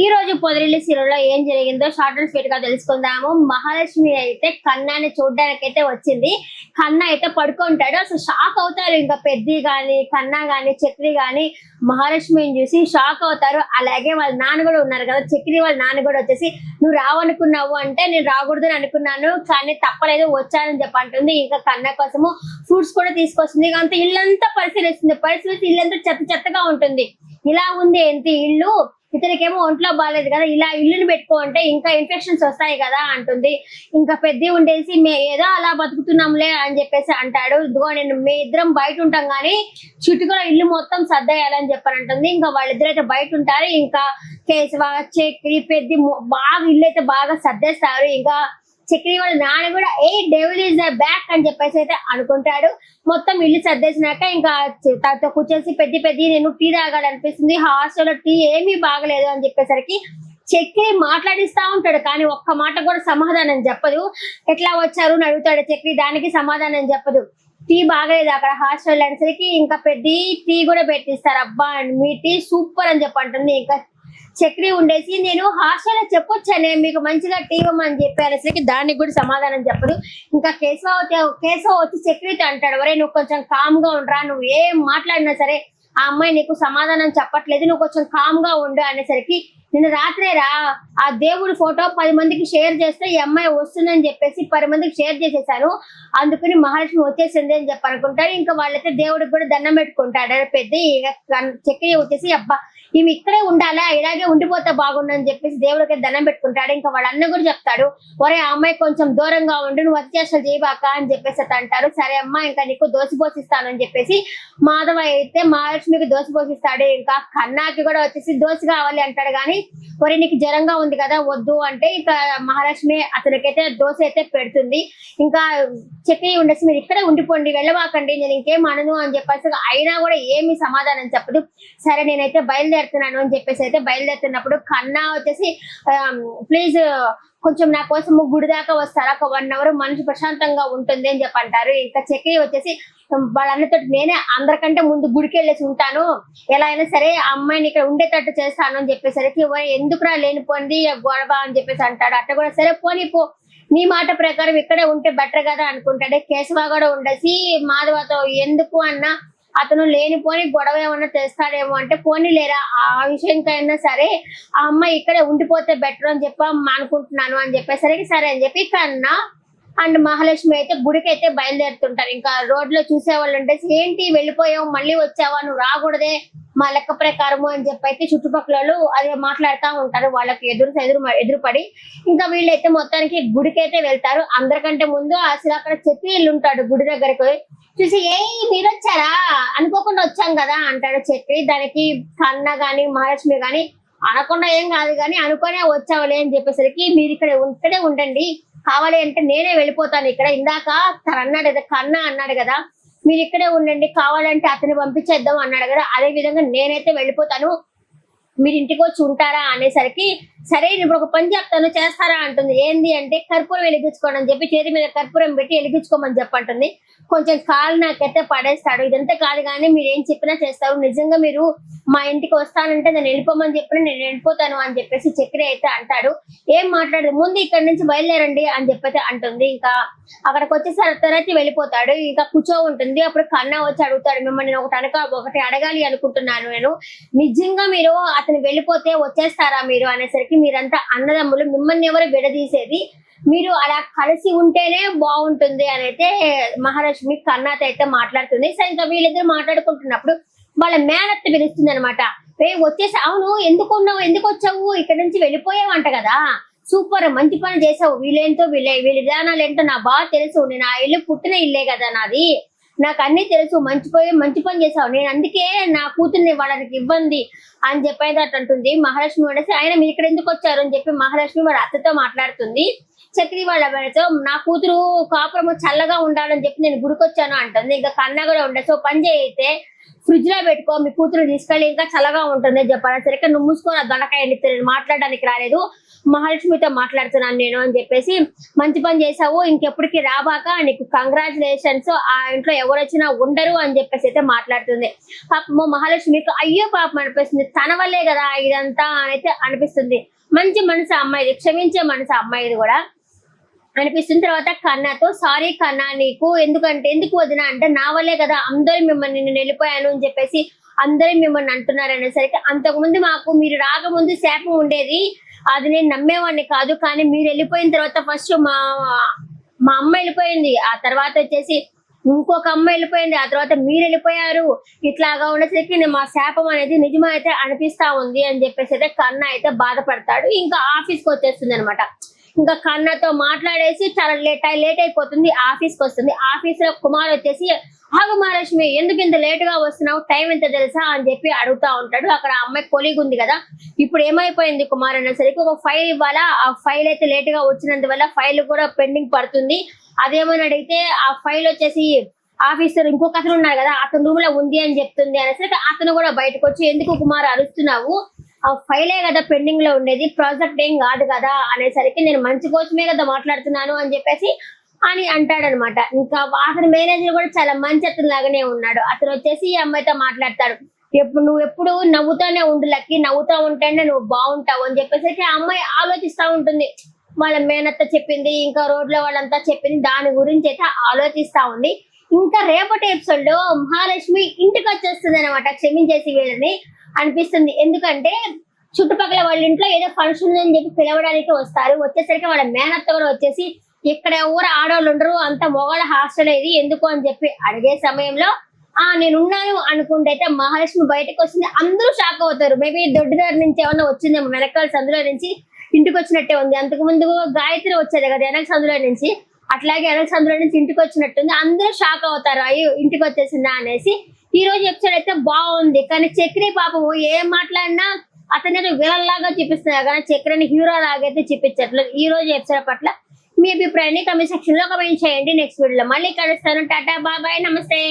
ఈ రోజు పొదరిల్లు సీరియల్లో ఏం జరిగిందో షార్ట్ అండ్ స్వీట్ గా తెలుసుకుందాము. మహాలక్ష్మి అయితే కన్నాని చూడడానికి అయితే వచ్చింది. కన్నా అయితే పడుకుంటాడు. అసలు షాక్ అవుతారు ఇంకా పెద్ది గాని కన్నా గాని చక్రి గాని మహాలక్ష్మిని చూసి షాక్ అవుతారు. అలాగే వాళ్ళ నాన్న కూడా ఉన్నారు కదా, చక్రి వాళ్ళ నాన్న కూడా వచ్చేసి నువ్వు రావనుకున్నావు అంటే నేను రాకూడదని అనుకున్నాను కానీ తప్పలేదు వచ్చానని చెప్పి అంటుంది. ఇంకా కన్నా కోసము ఫ్రూట్స్ కూడా తీసుకొస్తుంది. అంత ఇల్లంతా పరిశీలిస్తుంది. పరిశీలిస్తే ఇల్లంతా చెత్త చెత్తగా ఉంటుంది. ఇలా ఉంది ఏంటి ఇల్లు, ఇతనికేమో ఒంట్లో బాగాలేదు కదా, ఇలా ఇల్లుని పెట్టుకో అంటే ఇంకా ఇన్ఫెక్షన్స్ వస్తాయి కదా అంటుంది. ఇంకా పెద్ద ఉండేసి ఏదో అలా బతుకుతున్నాంలే అని చెప్పేసి అంటాడు. ఇదిగో నేను మీ ఇద్దరం బయట ఉంటాం కానీ చుట్టుకుల ఇల్లు మొత్తం సర్దేయాలని చెప్పారంటుంది. ఇంకా వాళ్ళిద్దరు అయితే బయట ఉంటారు. ఇంకా కేశవ చక్రి పెద్ద బాగా ఇల్లు అయితే బాగా సర్దేస్తారు. ఇంకా చక్రి వాళ్ళ నాన్న కూడా ఏ డెవిల్ ఈజ్ ద బ్యాక్ అని చెప్పేసి అయితే అనుకుంటాడు. మొత్తం ఇల్లు సర్దేసినాక ఇంకా తనతో కూర్చేసి పెద్ద నేను టీ తాగాలనిపిస్తుంది, హాస్టల్లో టీ ఏమీ బాగలేదు అని చెప్పేసరికి చక్రి మాట్లాడిస్తా ఉంటాడు కానీ ఒక్క మాట కూడా సమాధానం చెప్పదు. ఎట్లా వచ్చారు అని అడుగుతాడు చక్రి, దానికి సమాధానం చెప్పదు. టీ బాగలేదు అక్కడ హాస్టల్ అనేసరికి ఇంకా పెద్ద టీ కూడా పెట్టిస్తారు. అబ్బా మీ టీ సూపర్ అని చెప్పంటుంది. ఇంకా చక్రి ఉండేసి నేను హాస్టల్లో చెప్పొచ్చానే మీకు మంచిగా టీ ఇవ్వమని చెప్పి అనేసరికి దానికి కూడా సమాధానం చెప్పదు. ఇంకా కేశవ వచ్చి చక్రితో అంటాడు, ఒరే నువ్వు కొంచెం కామ్ గా ఉండరా, నువ్వు ఏం మాట్లాడినా సరే ఆ అమ్మాయి నీకు సమాధానం చెప్పట్లేదు, నువ్వు కొంచెం కామ్ గా ఉండు అనేసరికి నిన్న రాత్రేరా ఆ దేవుడి ఫోటో 10 మందికి షేర్ చేస్తే ఈ అమ్మాయి వస్తుందని చెప్పేసి 10 మందికి షేర్ చేసేసాను, అందుకని మహాలక్ష్మి వచ్చేసింది అని చెప్పి అనుకుంటాడు. ఇంకా వాళ్ళైతే దేవుడికి కూడా దండం పెట్టుకుంటాడు. పెద్ద చక్రి వచ్చేసి అబ్బా ఈమె ఇక్కడే ఉండాలా, ఇలాగే ఉండిపోతే బాగుండని చెప్పేసి దేవుడికి దండం పెట్టుకుంటాడు. ఇంకా వాళ్ళ అన్న కూడా చెప్తాడు, ఒరే ఆ అమ్మాయి కొంచెం దూరంగా ఉండి నువ్వు అత్యాశలు చేయబాక అని చెప్పేసి అంటారు. సరే అమ్మా ఇంకా నీకు దోసిపోసిస్తాను అని చెప్పేసి మాధవ అయితే మహాలక్ష్మికి దోసిపోసిస్తాడు. ఇంకా కన్నాకి కూడా వచ్చేసి దోశ కావాలి అంటాడు కానీ మరి నీకు జ్వరంగా ఉంది కదా వద్దు అంటే ఇంకా మహాలక్ష్మి అతనికైతే దోశ అయితే పెడుతుంది. ఇంకా చక్రి ఉండేసి మీరు ఇక్కడే ఉండిపోండి వెళ్ళవాకండి నేను ఇంకేం అనను అని చెప్పేసి అయినా కూడా ఏమి సమాధానం చెప్పదు. సరే నేనైతే బయలుదేరుతున్నాను అని చెప్పేసి అయితే బయలుదేరుతున్నప్పుడు కన్నా వచ్చేసి ప్లీజ్ కొంచెం నా కోసం గుడి దాకా వస్తారా, ఒక 1 అవర్ మనసు ప్రశాంతంగా ఉంటుంది అని చెప్పి అంటారు. ఇంకా చక్రి వచ్చేసి వాళ్ళన్నతో నేనే అందరికంటే ముందు గుడికి వెళ్ళేసి ఉంటాను, ఎలా అయినా సరే ఆ అమ్మాయిని ఇక్కడ ఉండేటట్టు చేస్తాను అని చెప్పేసరికి ఎందుకురా లేనిపోయింది గొడవ అని చెప్పేసి అంటాడు. అట్ట కూడా సరే పోనీ పో, నీ మాట ప్రకారం ఇక్కడే ఉంటే బెటర్ కదా అనుకుంటాడే. కేశవ కూడా ఉండేసి మాధవతో ఎందుకు అన్నా అతను లేనిపోని గొడవ ఏమన్నా చేస్తాడేమో అంటే పోనీ లేరా ఆ విషయంకైనా సరే ఆ అమ్మాయి ఇక్కడే ఉండిపోతే బెటర్ అని చెప్పి అనుకుంటున్నాను అని చెప్పేసరికి సరే అని చెప్పి కన్నా అండ్ మహాలక్ష్మి అయితే గుడికి అయితే బయలుదేరుతుంటారు. ఇంకా రోడ్ లో చూసే వాళ్ళు ఉంటే ఏంటి వెళ్ళిపోయావు మళ్ళీ వచ్చావా, నువ్వు రాకూడదే మా లెక్క ప్రకారము అని చెప్పి అయితే చుట్టుపక్కల అదే మాట్లాడుతూ ఉంటారు. వాళ్ళకి ఎదురుపడి ఇంకా వీళ్ళైతే మొత్తానికి గుడికి అయితే వెళ్తారు. అందరికంటే ముందు అసలు అక్కడ చక్రి ఇల్లు ఉంటాడు. గుడి దగ్గరకు చూసి మీరు వచ్చారా అనుకోకుండా వచ్చాం కదా అంటాడు చక్రి. దానికి కన్న గాని మహాలక్ష్మి గాని అనకుండా ఏం కాదు కానీ అనుకునే వచ్చావులే అని చెప్పేసరికి మీరు ఇక్కడే ఉండండి, కావాలి అంటే నేనే వెళ్ళిపోతాను, ఇక్కడ ఇందాక తను అన్నాడు కదా కన్నా అన్నాడు కదా మీరు ఇక్కడే ఉండండి, కావాలంటే అతన్ని పంపించేద్దాం అన్నాడు కదా, అదే విధంగా నేనైతే వెళ్ళిపోతాను, మీరు ఇంటికి వచ్చి ఉంటారా అనేసరికి సరే ఇప్పుడు ఒక పని చెప్తాను చేస్తారా అంటుంది. ఏంది అంటే కర్పూరం వెలిగించుకోండి అని చెప్పి చేతి మీద కర్పూరం పెట్టి వెలిగించుకోమని చెప్పంటుంది. కొంచెం కాలు నాకైతే పడేస్తాడు. ఇదంతా కాదు కానీ మీరు ఏం చెప్పినా చేస్తారు, నిజంగా మీరు మా ఇంటికి వస్తానంటే నేను వెళ్ళిపోమని చెప్పిన నేను వెళ్ళిపోతాను అని చెప్పేసి చక్రి అయితే అంటాడు. ఏం మాట్లాడదు ముందు ఇక్కడ నుంచి బయలుదేరండి అని చెప్పైతే అంటుంది. ఇంకా అక్కడికి వచ్చేసరి తర్వాత వెళ్ళిపోతాడు. ఇంకా కూర్చో ఉంటుంది. అప్పుడు కన్నా వచ్చి అడుగుతాడు, మిమ్మల్ని నేను ఒకటి అడగాలి అనుకుంటున్నాను, నేను నిజంగా మీరు అతను వెళ్ళిపోతే వచ్చేస్తారా మీరు అనేసరికి మీరంతా అన్నదమ్ములు, మిమ్మల్ని ఎవరు విడదీసేది, మీరు అలా కలిసి ఉంటేనే బాగుంటుంది అని అయితే మహాలక్ష్మి కన్నాతో అయితే మాట్లాడుతుంది. సరే ఇంకా వీళ్ళిద్దరు మాట్లాడుకుంటున్నప్పుడు వాళ్ళ మేనత్త పిలుస్తుంది అనమాట. వచ్చేసి అవును ఎందుకు వచ్చావు, ఇక్కడ నుంచి వెళ్ళిపోయావంట కదా, సూపర్ మంచి పని చేసావు, వీళ్ళ విధానాలు ఏంటో నా బాగా తెలుసు, నేను ఆ ఇల్లు పుట్టిన ఇల్లే కదా నాది, నాకు అన్ని తెలుసు, మంచి పని చేసావు, నేను అందుకే నా కూతుర్ని వాళ్ళకి ఇవ్వండి అని చెప్పేదట అంటుంది. మహాలక్ష్మి అనేసి ఆయన మీరు ఇక్కడ ఎందుకు వచ్చారు అని చెప్పి మహాలక్ష్మి వాళ్ళ అత్తతో మాట్లాడుతుంది. చక్రి వాళ్ళ అబ్బాయితో నా కూతురు కాపురము చల్లగా ఉండాలని చెప్పి నేను గుడికొచ్చాను అంటుంది. ఇంకా కన్నా కూడా ఉండదు. సో పని చేయితే ఫ్రిడ్జ్ లో పెట్టుకో, మీ కూతురు తీసుకెళ్ళి ఇంకా చల్లగా ఉంటుంది అని చెప్పాను. సరే నువ్వు మూసుకొని ఆ దొండకాయ నేను మాట్లాడడానికి రాలేదు, మహాలక్ష్మితో మాట్లాడుతున్నాను నేను అని చెప్పేసి, మంచి పని చేసావు, ఇంకెప్పటికి రాబాక, నీకు కంగ్రాచులేషన్స్, ఆ ఇంట్లో ఎవరు వచ్చినా ఉండరు అని చెప్పేసి అయితే మాట్లాడుతుంది. పాపము మహాలక్ష్మికి అయ్యో పాపం అనిపిస్తుంది, తన వల్లే కదా ఇదంతా అయితే అనిపిస్తుంది. మంచి మనసు అమ్మాయిది, క్షమించే మనసు అమ్మాయిది కూడా అనిపిస్తుంది. తర్వాత కన్నాతో, సారీ కన్నా, నీకు ఎందుకు వదిన అంటే, నా వల్లే కదా అందరూ మిమ్మల్ని, నేను వెళ్ళిపోయాను అని చెప్పేసి అందరూ మిమ్మల్ని అంటున్నారు అనేసరికి, అంతకుముందు మాకు మీరు రాకముందు శాపం ఉండేది, అది నేను నమ్మేవాడిని కాదు, కానీ మీరు వెళ్ళిపోయిన తర్వాత ఫస్ట్ మా అమ్మ వెళ్ళిపోయింది, ఆ తర్వాత వచ్చేసి ఇంకొక అమ్మ వెళ్ళిపోయింది, ఆ తర్వాత మీరు వెళ్ళిపోయారు, ఇట్లాగా ఉండేసరికి నేను మా శాపం అనేది నిజమైతే అనిపిస్తా ఉంది అని చెప్పేసి అయితే కన్నా అయితే బాధపడతాడు. ఇంకా ఆఫీస్కి వచ్చేస్తుంది అనమాట. ఇంకా కన్నతో మాట్లాడేసి చాలా లేట్ అయిపోతుంది, ఆఫీస్కి వస్తుంది. ఆఫీస్ లో కుమార్ వచ్చేసి, ఆగు మహాలక్ష్మి, ఎందుకు ఇంత లేట్ గా వస్తున్నావు, టైం ఎంత తెలుసా అని చెప్పి అడుగుతా ఉంటాడు. అక్కడ అమ్మాయి కొలీగ్ ఉంది కదా, ఇప్పుడు ఏమైపోయింది కుమార్ అనేసరికి, ఒక ఫైల్ ఇవ్వాలా, ఆ ఫైల్ అయితే లేట్ గా వచ్చినందువల్ల ఫైల్ కూడా పెండింగ్ పడుతుంది, అదేమని అడిగితే ఆ ఫైల్ వచ్చేసి ఆఫీసర్ ఇంకొక అతను ఉన్నారు కదా, అతను రూమ్ లో ఉంది అని చెప్తుంది అనేసరికి, అతను కూడా బయటకు వచ్చి, ఎందుకు కుమార్ అరుస్తున్నావు, ఆ ఫైలే కదా పెండింగ్ లో ఉండేది, ప్రాజెక్ట్ ఏం కాదు కదా అనేసరికి, నేను మంచి కోసమే కదా మాట్లాడుతున్నాను అని చెప్పేసి అని అంటాడనమాట. ఇంకా అతని మేనేజర్ కూడా చాలా మంచి అతను లాగానే ఉన్నాడు. అతను వచ్చేసి ఈ అమ్మాయితో మాట్లాడతాడు, నువ్వు ఎప్పుడు నవ్వుతానే ఉండు లక్కీ, నవ్వుతా ఉంటేనే నువ్వు బాగుంటావు అని చెప్పేసరికి ఆ అమ్మాయి ఆలోచిస్తా ఉంటుంది. వాళ్ళ మేనత్త చెప్పింది, ఇంకా రోడ్లో వాళ్ళంతా చెప్పింది, దాని గురించి అయితే ఆలోచిస్తా ఉంది. ఇంకా రేపటి ఎపిసోడ్ లో మహాలక్ష్మి ఇంటికి వచ్చేస్తుంది అనమాట, క్షమించేసి వీళ్ళని అనిపిస్తుంది. ఎందుకంటే చుట్టుపక్కల వాళ్ళ ఇంట్లో ఏదో ఫంక్షన్ అని చెప్పి పిలవడానికి వస్తారు. వచ్చేసరికి వాళ్ళ మేనత్త కూడా వచ్చేసి, ఇక్కడ ఎవరు ఆడవాళ్ళు ఉండరు, అంత మొగాళ్ళ హాస్టల్ ఇది, ఎందుకు అని చెప్పి అడిగే సమయంలో నేనున్నాను అనుకుంటే అయితే మహాలక్ష్మి బయటకు వస్తుంది. అందరూ షాక్ అవుతారు. మేబీ దొడ్డిదారి నుంచి ఏమన్నా వచ్చిందేమో, వెనకాల సందులో నుంచి ఇంటికి వచ్చినట్టే ఉంది. అంతకు ముందు గాయత్రి వచ్చేది కదా వెనక సందులో నుంచి, అట్లాగే వెనక సందులో నుంచి ఇంటికి వచ్చినట్టుంది. అందరూ షాక్ అవుతారు, అయ్యో ఇంటికి వచ్చేసిందా అనేసి. ఈ రోజు ఎపిసోడ్ అయితే బాగుంది, కానీ చక్రి పాపం ఏం మాట్లాడినా అతను విలన్ లాగా చూపిస్తున్నారు, కానీ చక్రని హీరో లాగా అయితే చూపించట్లేదు. ఈ రోజు ఎపిసోడ్ పట్ల మీ అభిప్రాయాన్ని కమెంట్ సెక్షన్ లో కమెంట్ చేయండి. నెక్స్ట్ వీడియోలో మళ్ళీ కలుస్తాను. టాటా, బాయ్, నమస్తే.